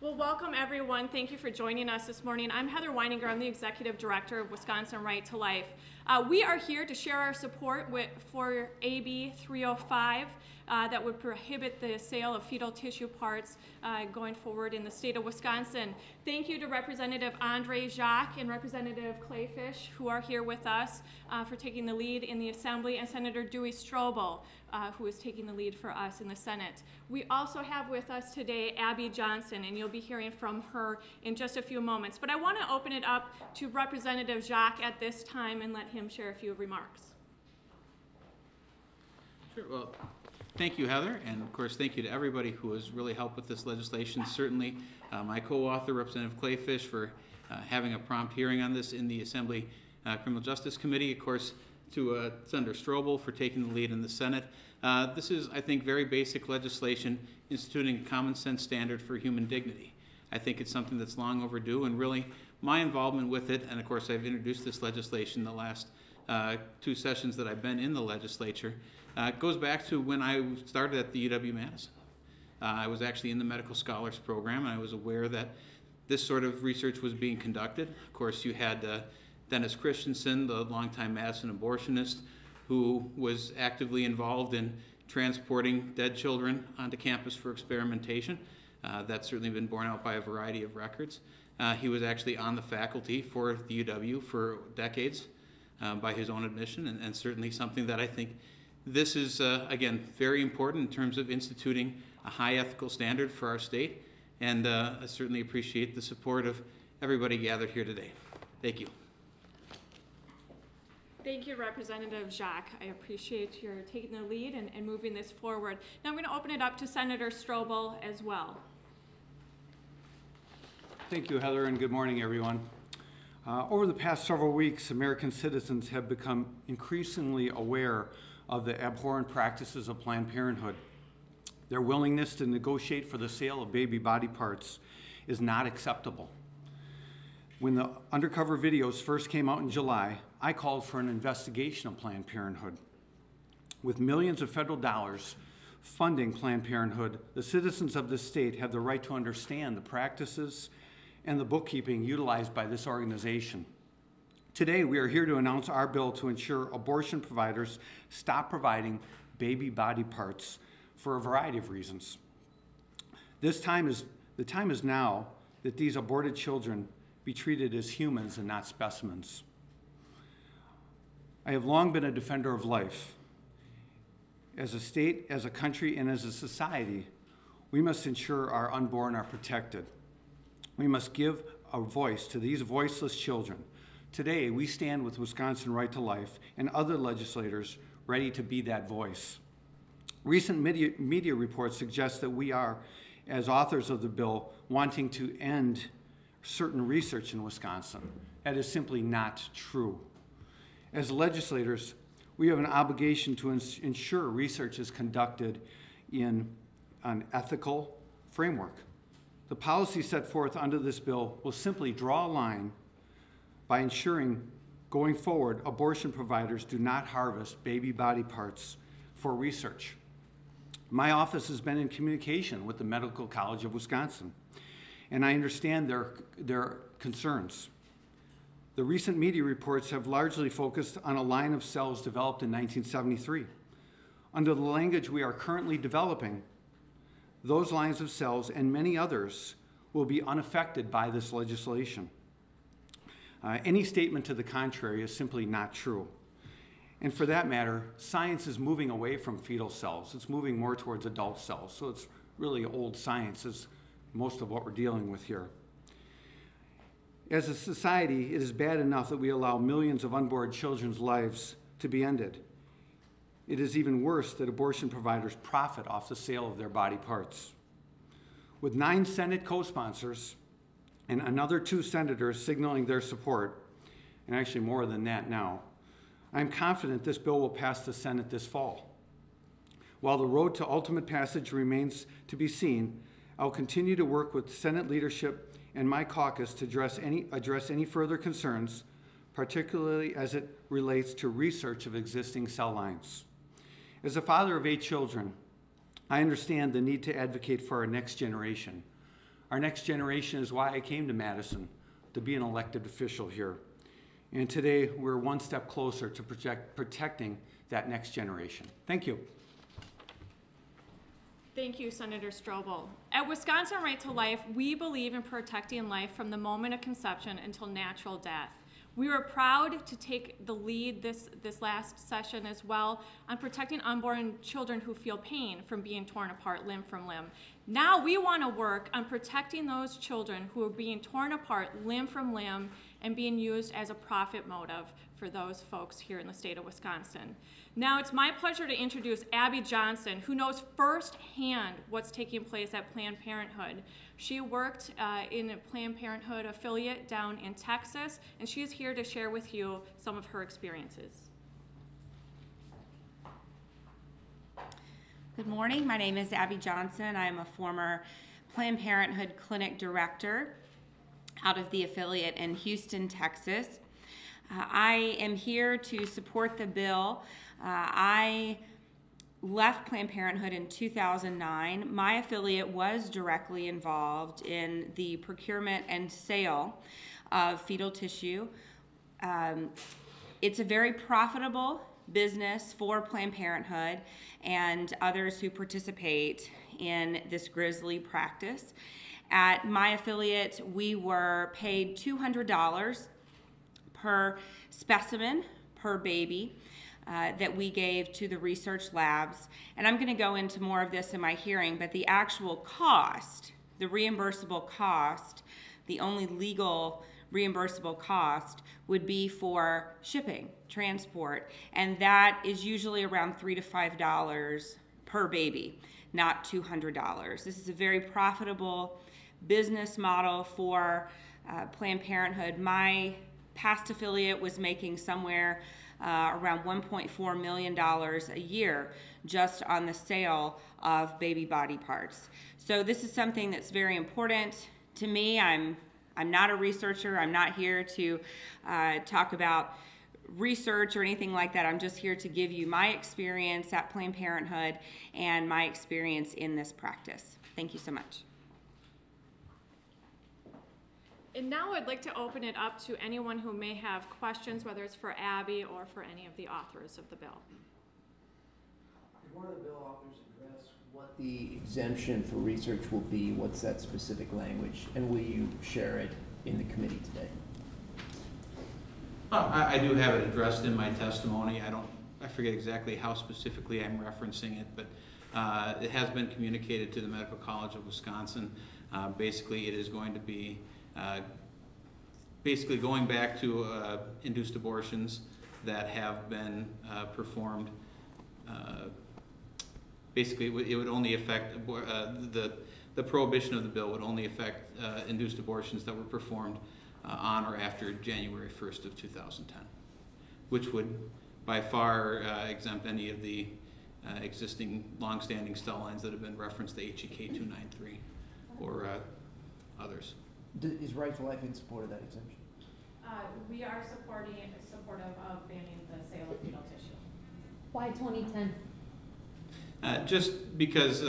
Well, welcome everyone. Thank you for joining us this morning. I'm Heather Weininger. I'm the Executive Director of Wisconsin Right to Life. We are here to share our support for AB 305 that would prohibit the sale of fetal tissue parts going forward in the state of Wisconsin. Thank you to Representative Andre Jacques and Representative Clayfish, who are here with us for taking the lead in the Assembly, and Senator Dewey Strobel, who is taking the lead for us in the Senate. We also have with us today Abby Johnson, and you'll be hearing from her in just a few moments. But I want to open it up to Representative Jacques at this time and let him share a few remarks. Sure. Well, thank you, Heather, and of course thank you to everybody who has really helped with this legislation. Certainly my co-author, Representative Clayfish, for having a prompt hearing on this in the Assembly Criminal Justice Committee. Of course, to Senator Strobel for taking the lead in the Senate. This is, I think, very basic legislation instituting a common sense standard for human dignity. I think it's something that's long overdue, and really my involvement with it, and of course I've introduced this legislation the last two sessions that I've been in the legislature, goes back to when I started at the UW-Madison. I was actually in the Medical Scholars Program, and I was aware that this sort of research was being conducted. Of course, you had Dennis Christensen, the longtime Madison abortionist, who was actively involved in transporting dead children onto campus for experimentation. That's certainly been borne out by a variety of records. He was actually on the faculty for the UW for decades by his own admission, and certainly something that I think this is, again, very important in terms of instituting a high ethical standard for our state, and I certainly appreciate the support of everybody gathered here today. Thank you. Thank you, Representative Jacques. I appreciate your taking the lead and moving this forward. Now I'm going to open it up to Senator Strobel as well. Thank you, Heather, and good morning, everyone. Over the past several weeks, American citizens have become increasingly aware of the abhorrent practices of Planned Parenthood. Their willingness to negotiate for the sale of baby body parts is not acceptable. When the undercover videos first came out in July, I called for an investigation of Planned Parenthood. With millions of federal dollars funding Planned Parenthood, the citizens of this state have the right to understand the practices and the bookkeeping utilized by this organization. Today, we are here to announce our bill to ensure abortion providers stop providing baby body parts for a variety of reasons. The time is now that these aborted children be treated as humans and not specimens. I have long been a defender of life. As a state, as a country, and as a society, we must ensure our unborn are protected. We must give a voice to these voiceless children. Today, we stand with Wisconsin Right to Life and other legislators ready to be that voice. Recent media reports suggest that we are, as authors of the bill, wanting to end certain research in Wisconsin. That is simply not true. As legislators, we have an obligation to ensure research is conducted in an ethical framework. The policy set forth under this bill will simply draw a line by ensuring, going forward, abortion providers do not harvest baby body parts for research. My office has been in communication with the Medical College of Wisconsin, and I understand their concerns. The recent media reports have largely focused on a line of cells developed in 1973. Under the language we are currently developing, those lines of cells and many others will be unaffected by this legislation. Any statement to the contrary is simply not true. And for that matter, science is moving away from fetal cells. It's moving more towards adult cells. So it's really old science is most of what we're dealing with here. As a society, it is bad enough that we allow millions of unborn children's lives to be ended. It is even worse that abortion providers profit off the sale of their body parts. With 9 Senate co-sponsors and another 2 senators signaling their support, and actually more than that now, I'm confident this bill will pass the Senate this fall. While the road to ultimate passage remains to be seen, I'll continue to work with Senate leadership and my caucus to address any further concerns, particularly as it relates to research of existing cell lines. As a father of 8 children, I understand the need to advocate for our next generation, Our next generation is why I came to Madison, to be an elected official here. And today, we're one step closer to protecting that next generation. Thank you. Thank you, Senator Strobel. At Wisconsin Right to Life, we believe in protecting life from the moment of conception until natural death. We were proud to take the lead this last session as well on protecting unborn children who feel pain from being torn apart limb from limb. Now we want to work on protecting those children who are being torn apart limb from limb and being used as a profit motive for those folks here in the state of Wisconsin. Now it's my pleasure to introduce Abby Johnson, who knows firsthand what's taking place at Planned Parenthood. She worked in a Planned Parenthood affiliate down in Texas, and she is here to share with you some of her experiences. Good morning. My name is Abby Johnson. I am a former Planned Parenthood clinic director out of the affiliate in Houston, Texas. I am here to support the bill. I left Planned Parenthood in 2009. My affiliate was directly involved in the procurement and sale of fetal tissue. It's a very profitable business for Planned Parenthood and others who participate in this grisly practice. At my affiliate, we were paid $200 per specimen per baby that we gave to the research labs. And I'm going to go into more of this in my hearing, but the actual cost, the reimbursable cost, the only legal reimbursable cost would be for shipping, transport, and that is usually around $3 to $5 per baby, not $200. This is a very profitable business model for Planned Parenthood. My past affiliate was making somewhere around $1.4 million a year just on the sale of baby body parts. So this is something that's very important to me. I'm not a researcher. I'm not here to talk about research or anything like that. I'm just here to give you my experience at Planned Parenthood and my experience in this practice. Thank you so much. And now I'd like to open it up to anyone who may have questions, whether it's for Abby or for any of the authors of the bill. Could one of the bill authors address what the exemption for research will be? What's that specific language? And will you share it in the committee today? I do have it addressed in my testimony. I forget exactly how specifically I'm referencing it, but it has been communicated to the Medical College of Wisconsin. Basically, it is going to be basically going back to induced abortions that have been performed. Basically, it would only affect the prohibition of the bill would only affect induced abortions that were performed on or after January 1st of 2010, which would by far exempt any of the existing long-standing cell lines that have been referenced, the HEK 293 or others. Is Right to Life in support of that exemption? We are supportive of banning the sale of fetal tissue. Why 2010? Just because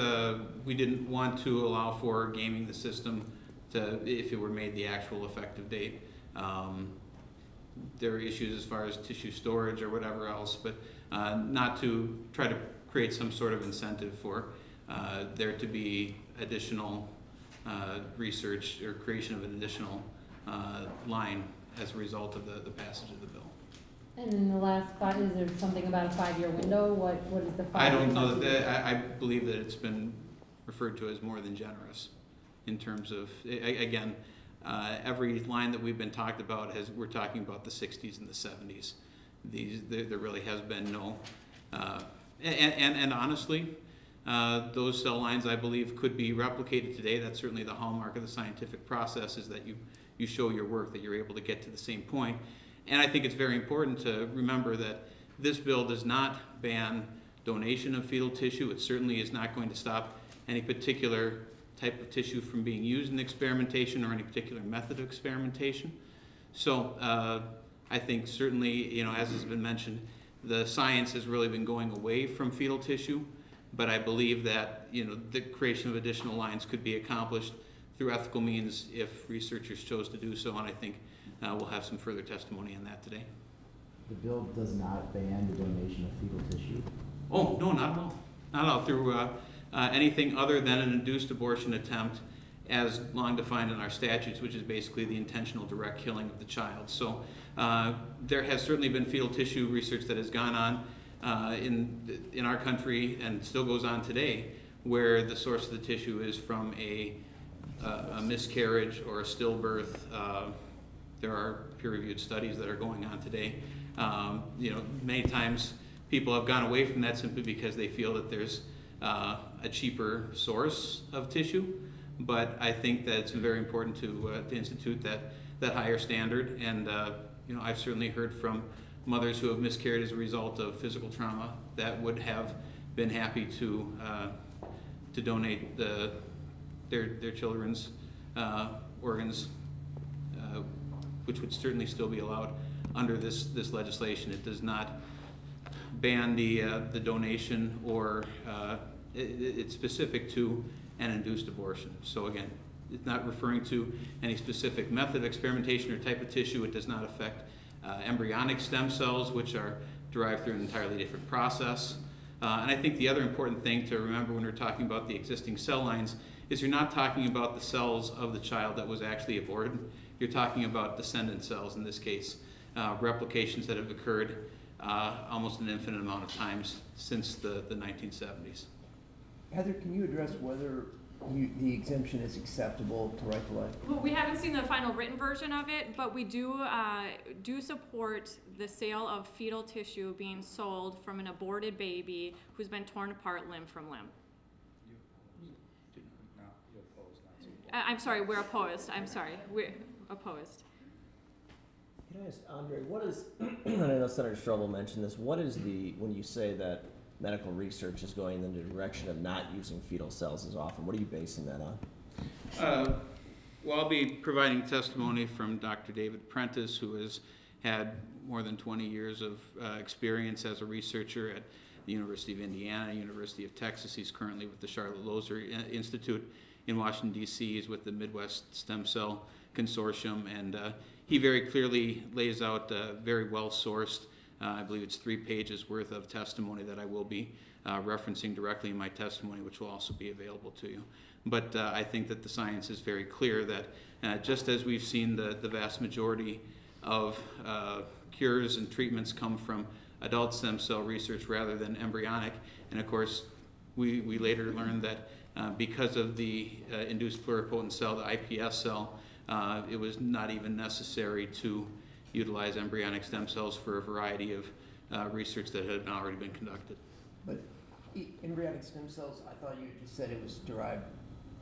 we didn't want to allow for gaming the system if it were made the actual effective date. There are issues as far as tissue storage or whatever else, but not to try to create some sort of incentive for there to be additional research or creation of an additional line as a result of the passage of the bill. And in the last 5, is there something about a 5-year window? What is the 5-year? I don't know that I believe that it's been referred to as more than generous in terms of, again, every line that we've been talked about we're talking about the 60s and the 70s. There really has been no, and honestly, those cell lines, I believe, could be replicated today. That's certainly the hallmark of the scientific process, is that you show your work, that you're able to get to the same point. And I think it's very important to remember that this bill does not ban donation of fetal tissue. It certainly is not going to stop any particular type of tissue from being used in experimentation or any particular method of experimentation. So I think certainly, as has been mentioned, the science has really been going away from fetal tissue, but I believe that the creation of additional lines could be accomplished through ethical means if researchers chose to do so, and I think we'll have some further testimony on that today. The bill does not ban the donation of fetal tissue. Oh, no, not at all. Not at all. Through anything other than an induced abortion attempt as long defined in our statutes, which is basically the intentional direct killing of the child. So there has certainly been fetal tissue research that has gone on in our country and still goes on today, where the source of the tissue is from a miscarriage or a stillbirth. There are peer-reviewed studies that are going on today. Many times people have gone away from that simply because they feel that there's a cheaper source of tissue. But I think that it's very important to institute that higher standard. And I've certainly heard from mothers who have miscarried as a result of physical trauma that would have been happy to donate their children's organs, which would certainly still be allowed under this legislation. It does not ban the donation, or it's specific to an induced abortion. So again, it's not referring to any specific method of experimentation or type of tissue. It does not affect embryonic stem cells, which are derived through an entirely different process. And I think the other important thing to remember when we're talking about the existing cell lines is you're not talking about the cells of the child that was actually aborted. You're talking about descendant cells, in this case, replications that have occurred almost an infinite amount of times since the 1970s. Heather, can you address whether the exemption is acceptable to Right to Life? Well, we haven't seen the final written version of it, but we do support the sale of fetal tissue being sold from an aborted baby who's been torn apart limb from limb. I'm sorry, we're opposed. I'm sorry, we're opposed. Can I ask Andre, what is, and I know Senator Strobel mentioned this, what is when you say that medical research is going in the direction of not using fetal cells as often, what are you basing that on? Well, I'll be providing testimony from Dr. David Prentice, who has had more than 20 years of experience as a researcher at the University of Indiana, University of Texas. He's currently with the Charlotte Lozer Institute in Washington, D.C. He's with the Midwest Stem Cell Consortium, and he very clearly lays out very well-sourced, I believe it's 3 pages worth of testimony that I will be referencing directly in my testimony, which will also be available to you. But I think that the science is very clear that just as we've seen the vast majority of cures and treatments come from adult stem cell research rather than embryonic, and of course we later learned that because of the induced pluripotent cell, the IPS cell, it was not even necessary to utilize embryonic stem cells for a variety of research that had already been conducted. But embryonic stem cells, I thought you just said it was derived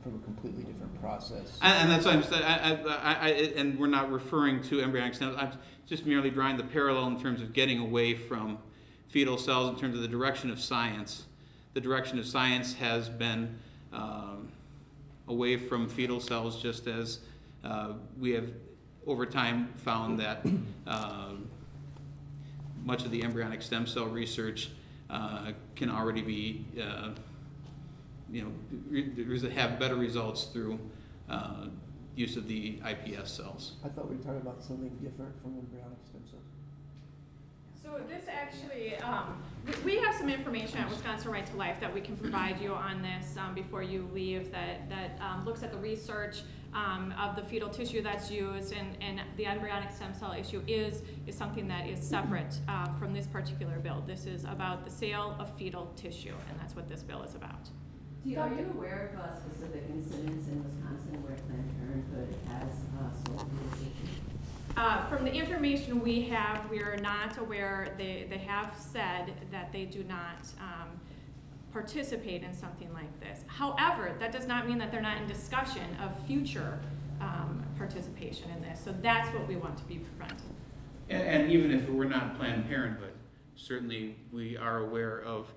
from a completely different process. And that's what I'm saying. And we're not referring to embryonic stem cells. I'm just merely drawing the parallel in terms of getting away from fetal cells in terms of the direction of science. The direction of science has been away from fetal cells, just as we have over time found that much of the embryonic stem cell research can already be, have better results through use of the IPS cells. I thought we were talking about something different from embryonic stem cells. So this actually, we have some information at Wisconsin Right to Life that we can provide you on this before you leave that looks at the research of the fetal tissue that's used, and the embryonic stem cell issue is something that is separate from this particular bill. This is about the sale of fetal tissue, and that's what this bill is about. Are you aware of specific incidents in Wisconsin where Planned Parenthood has sold fetal tissue? From the information we have, we are not aware. They have said that they do not participate in something like this. However, that does not mean that they're not in discussion of future participation in this. So that's what we want to be preventing. And even if we're not Planned Parenthood, certainly we are aware of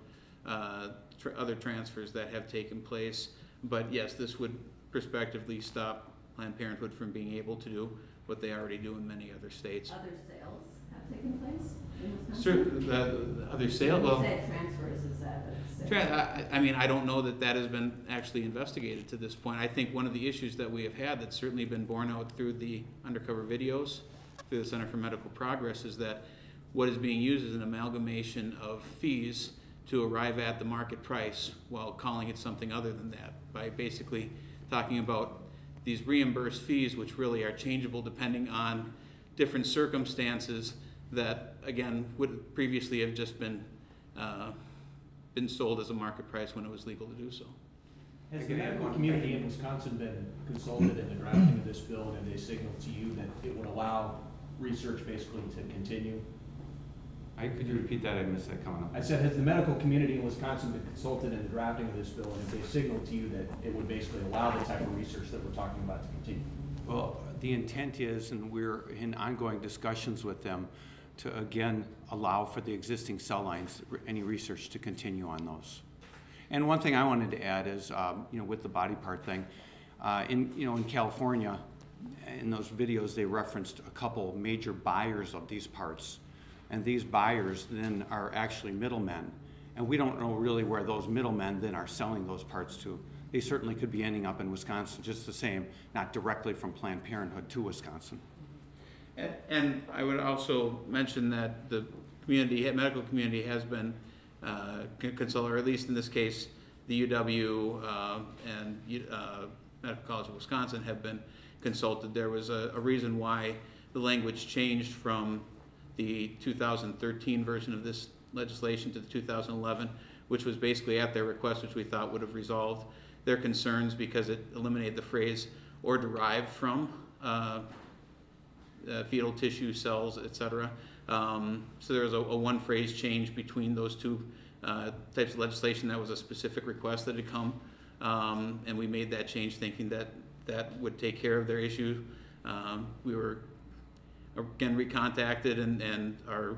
other transfers that have taken place. But yes, this would prospectively stop Planned Parenthood from being able to do what they already do in many other states. Other sales have taken place in Wisconsin? Certain, the other sale? You Well, said transfers, is that a sale? I mean, I don't know that that has been actually investigated to this point. I think one of the issues that we have had that's certainly been borne out through the undercover videos, through the Center for Medical Progress, is that what is being used is an amalgamation of fees to arrive at the market price while calling it something other than that, by basically talking about these reimbursed fees, which really are changeable depending on different circumstances that, again, would previously have just been sold as a market price when it was legal to do so. Has the medical community in Wisconsin been consulted in the drafting of this bill, and they signaled to you that it would allow research basically to continue? Could you repeat that? I missed that coming up. I said, has the medical community in Wisconsin been consulted in the drafting of this bill, and have they signaled to you that it would basically allow the type of research that we're talking about to continue? Well, the intent is, and we're in ongoing discussions with them, to again allow for the existing cell lines, any research to continue on those. And one thing I wanted to add is, with the body part thing, in California, in those videos they referenced a couple major buyers of these parts, and these buyers then are actually middlemen, and we don't know really where those middlemen then are selling those parts to. They certainly could be ending up in Wisconsin just the same, not directly from Planned Parenthood to Wisconsin. And I would also mention that the medical community has been consulted, or at least in this case, the UW and Medical College of Wisconsin have been consulted. There was a reason why the language changed from the 2013 version of this legislation to the 2011, which was basically at their request, which we thought would have resolved their concerns because it eliminated the phrase "or derived from" fetal tissue cells, etc. So there was a one phrase change between those two types of legislation. That was a specific request that had come, and we made that change thinking that that would take care of their issue. We were again recontacted and are,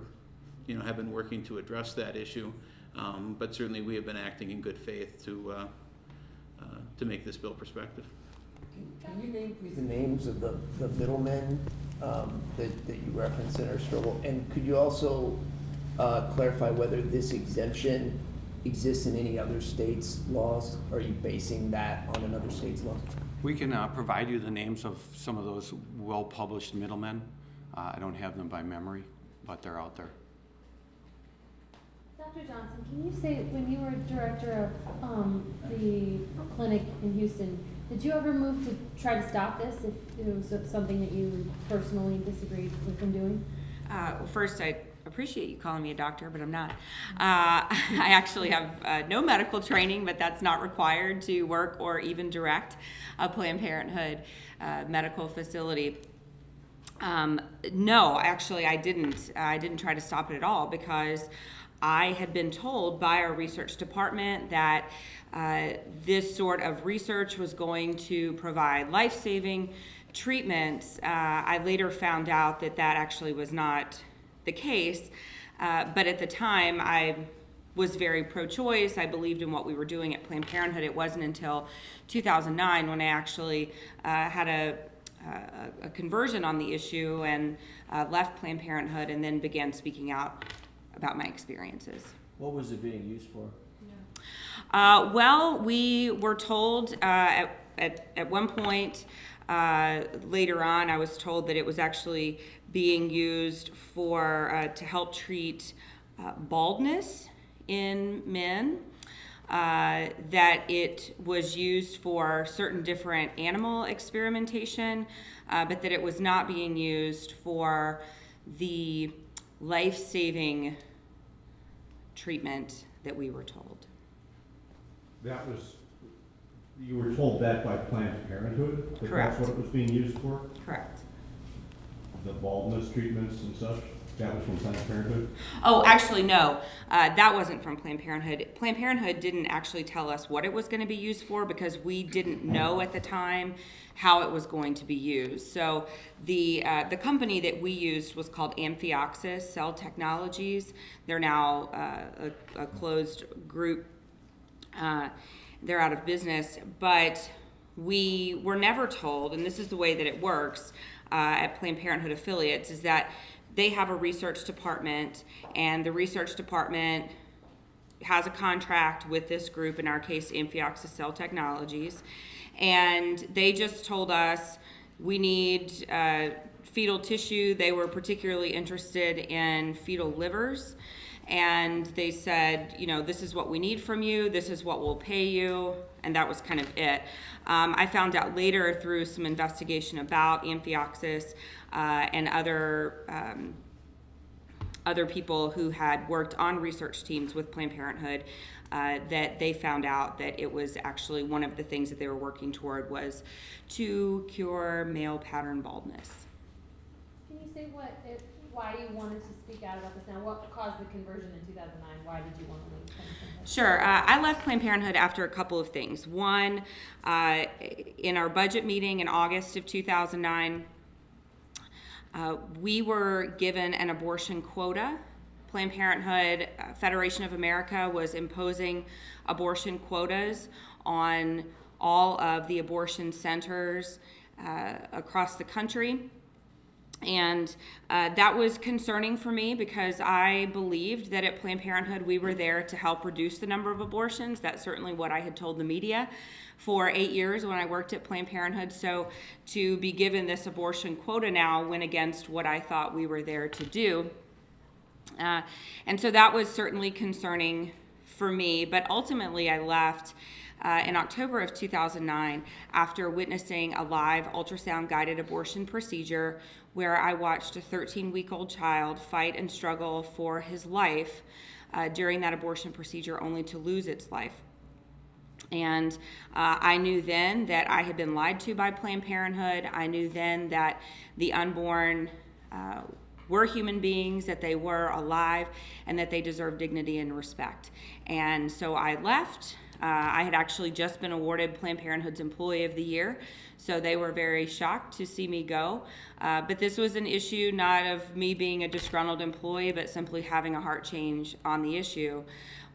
have been working to address that issue, but certainly we have been acting in good faith to make this bill prospective. Can you name please the names of the middlemen that you referenced, Senator Strobel? And could you also clarify whether this exemption exists in any other states' laws? Are you basing that on another state's law? We can provide you the names of some of those well-published middlemen. I don't have them by memory, but they're out there. Dr. Johnson, can you say, when you were director of the clinic in Houston, did you ever move to try to stop this if it was something that you personally disagreed with them doing? First, I appreciate you calling me a doctor, but I'm not. I actually have no medical training, but that's not required to work or even direct a Planned Parenthood medical facility. No, actually, I didn't. I didn't try to stop it at all because I had been told by our research department that this sort of research was going to provide life-saving treatments. I later found out that that actually was not the case, but at the time I was very pro-choice. I believed in what we were doing at Planned Parenthood. It wasn't until 2009 when I actually had a conversion on the issue and left Planned Parenthood and then began speaking out about my experiences. What was it being used for? Well, we were told at one point later on, I was told that it was actually being used for to help treat baldness in men, that it was used for certain different animal experimentation, but that it was not being used for the life-saving treatment that we were told. That was, you were told that by Planned Parenthood? That Correct. That's what it was being used for? Correct. The baldness treatments and such? That was from Planned Parenthood? Oh, actually, no. That wasn't from Planned Parenthood. Planned Parenthood didn't actually tell us what it was going to be used for because we didn't know at the time how it was going to be used. So the company that we used was called Amphioxus Cell Technologies. They're now a closed group. They're out of business, but we were never told, and this is the way that it works at Planned Parenthood affiliates, is that they have a research department, and the research department has a contract with this group, in our case, Amphioxus Cell Technologies, and they just told us we need fetal tissue. They were particularly interested in fetal livers, and they said, you know, this is what we need from you, this is what we'll pay you, and that was kind of it. I found out later through some investigation about Amphioxus and other people who had worked on research teams with Planned Parenthood, that they found out that it was actually one of the things that they were working toward was to cure male pattern baldness. Can you say why you wanted to speak out about this now? What caused the conversion in 2009? Why did you want to leave Planned Parenthood? Sure. I left Planned Parenthood after a couple of things. One, in our budget meeting in August of 2009, we were given an abortion quota. Planned Parenthood Federation of America was imposing abortion quotas on all of the abortion centers across the country. And that was concerning for me because I believed that at Planned Parenthood we were there to help reduce the number of abortions. That's certainly what I had told the media for 8 years when I worked at Planned Parenthood. So to be given this abortion quota now went against what I thought we were there to do. And so that was certainly concerning for me. But ultimately I left in October of 2009 after witnessing a live ultrasound-guided abortion procedure where I watched a 13-week-old child fight and struggle for his life during that abortion procedure only to lose its life. And I knew then that I had been lied to by Planned Parenthood. I knew then that the unborn were human beings, that they were alive, and that they deserved dignity and respect. And so I left. I had actually just been awarded Planned Parenthood's Employee of the Year, so they were very shocked to see me go. But this was an issue not of me being a disgruntled employee, but simply having a heart change on the issue.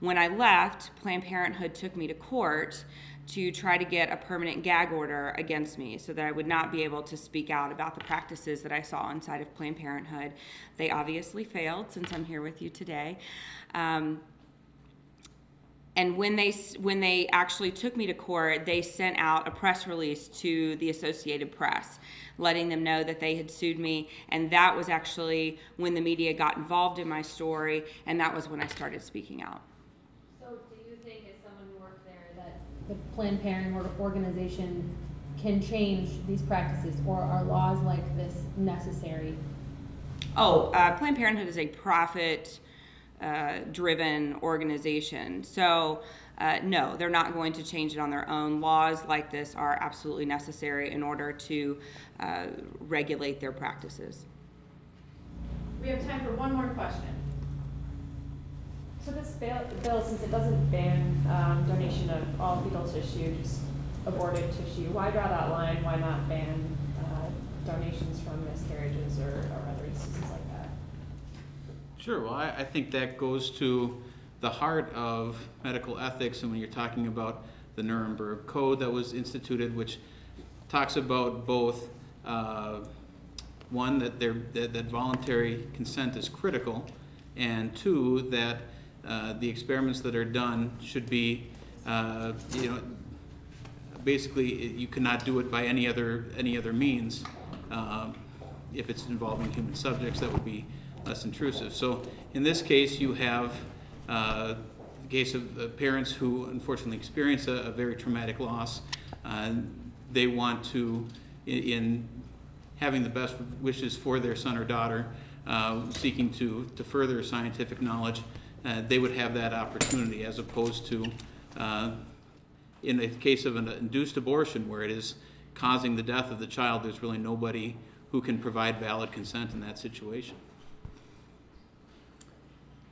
When I left, Planned Parenthood took me to court to try to get a permanent gag order against me so that I would not be able to speak out about the practices that I saw inside of Planned Parenthood. They obviously failed, since I'm here with you today. And when they actually took me to court, they sent out a press release to the Associated Press, letting them know that they had sued me. And that was actually when the media got involved in my story, and that was when I started speaking out. So do you think, as someone who worked there, that the Planned Parenthood organization can change these practices, or are laws like this necessary? Oh, Planned Parenthood is a profit driven organization. So no, they're not going to change it on their own. Laws like this are absolutely necessary in order to regulate their practices. We have time for one more question. So this bill, since it doesn't ban donation of all fetal tissue, just aborted tissue, why draw that line? Why not ban donations from miscarriages or other instances like that? Sure. Well, I think that goes to the heart of medical ethics, and when you're talking about the Nuremberg Code that was instituted, which talks about both one, that voluntary consent is critical, and two, that the experiments that are done should be, basically you cannot do it by any other means. If it's involving human subjects, that would be less intrusive. So in this case, you have the case of parents who unfortunately experience a very traumatic loss. They want to, in having the best wishes for their son or daughter, seeking to further scientific knowledge, they would have that opportunity, as opposed to in the case of an induced abortion where it is causing the death of the child, there's really nobody who can provide valid consent in that situation.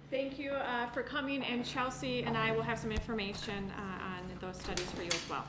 Thank you for coming, and Chelsea and I will have some information on those studies for you as well.